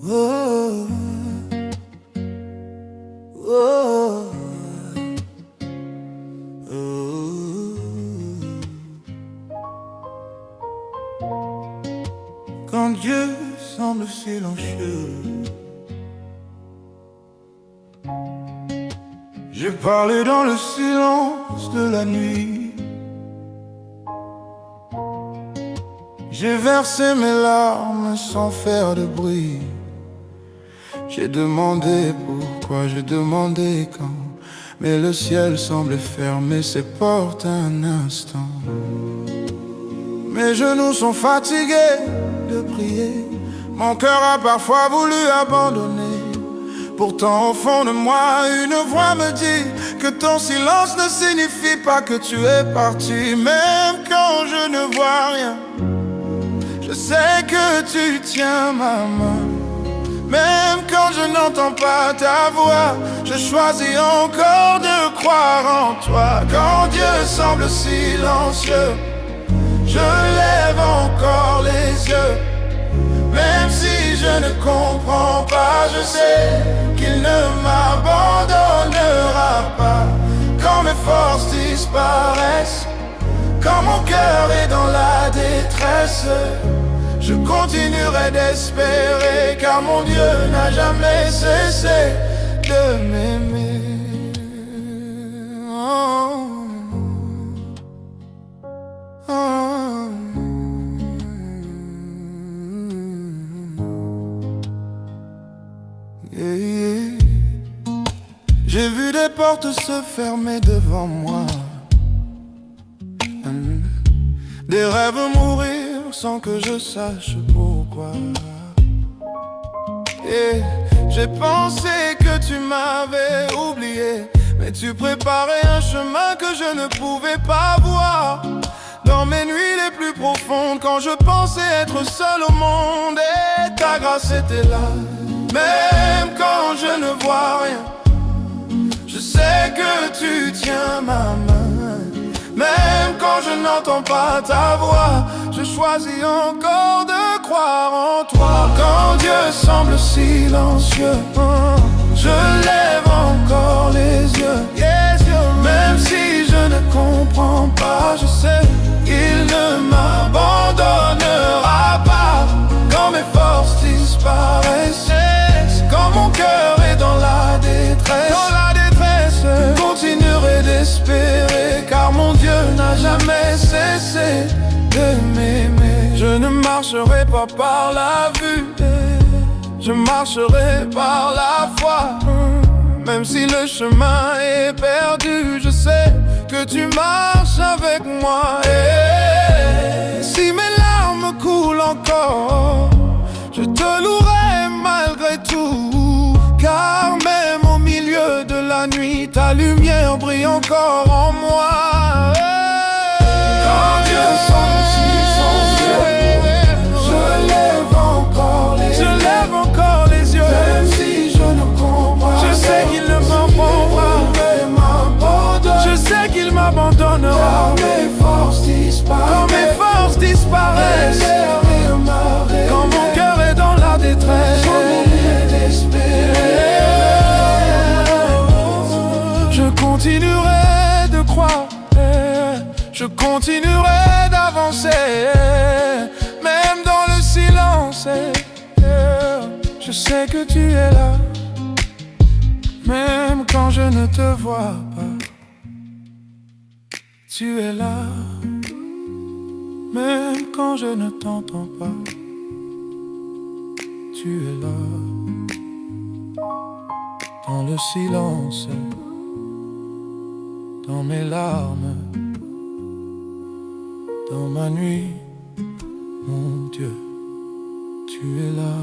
Oh, oh, oh. Quand Dieu semble silencieux, j'ai parlé dans le silence de la nuit. J'ai versé mes larmes sans faire de bruit. J'ai demandé pourquoi, j'ai demandé quand, mais le ciel semblait fermer ses portes un instant. Mes genoux sont fatigués de prier, mon cœur a parfois voulu abandonner. Pourtant au fond de moi, une voix me dit que ton silence ne signifie pas que tu es parti. Même quand je ne vois rien, je sais que tu tiens ma main. Même quand je n'entends pas ta voix, je choisis encore de croire en toi. Quand Dieu semble silencieux, je lève encore les yeux. Même si je ne comprends pas, je sais qu'il ne m'abandonnera pas. Quand mes forces disparaissent, quand mon cœur est dans la détresse, je continuerai d'espérer, car mon Dieu n'a jamais cessé de m'aimer. Oh, oh. Yeah, yeah. J'ai vu des portes se fermer devant moi, des rêves mourir sans que je sache pourquoi. Et j'ai pensé que tu m'avais oublié, mais tu préparais un chemin que je ne pouvais pas voir. Dans mes nuits les plus profondes, quand je pensais être seul au monde, et ta grâce était là. Même quand je ne vois rien, je sais que tu tiens ma main. Même quand je n'entends pas ta voix, je choisis encore de croire en toi. Quand Dieu semble silencieux, je lève encore les yeux. Même si je ne comprends pas, je sais qu'il ne m'abandonnera pas. Quand mes forces disparaissent, quand mon cœur est dans la détresse, je continuerai d'espérer, car mon Dieu n'a jamais cessé de m'aimer. Je ne marcherai pas par la vue, je marcherai par la foi. Même si le chemin est perdu, je sais que tu marches avec moi. Et si mes larmes coulent encore, je te louerai malgré tout, car même au milieu de la nuit, ta lumière brille encore en moi. Quand Dieu semble silencieux, je lève encore les yeux. Même si je ne comprends, je sais qu'il ne m'abandonnera. Je sais qu'il m'abandonnera. Quand mes forces disparaissent, quand mon cœur est dans la détresse, je continuerai de croire, je continuerai d'avancer, même dans le silence. Je sais que tu es là, même quand je ne te vois pas. Tu es là, même quand je ne t'entends pas. Tu es là, dans le silence, dans mes larmes, dans ma nuit. Mon Dieu, tu es là.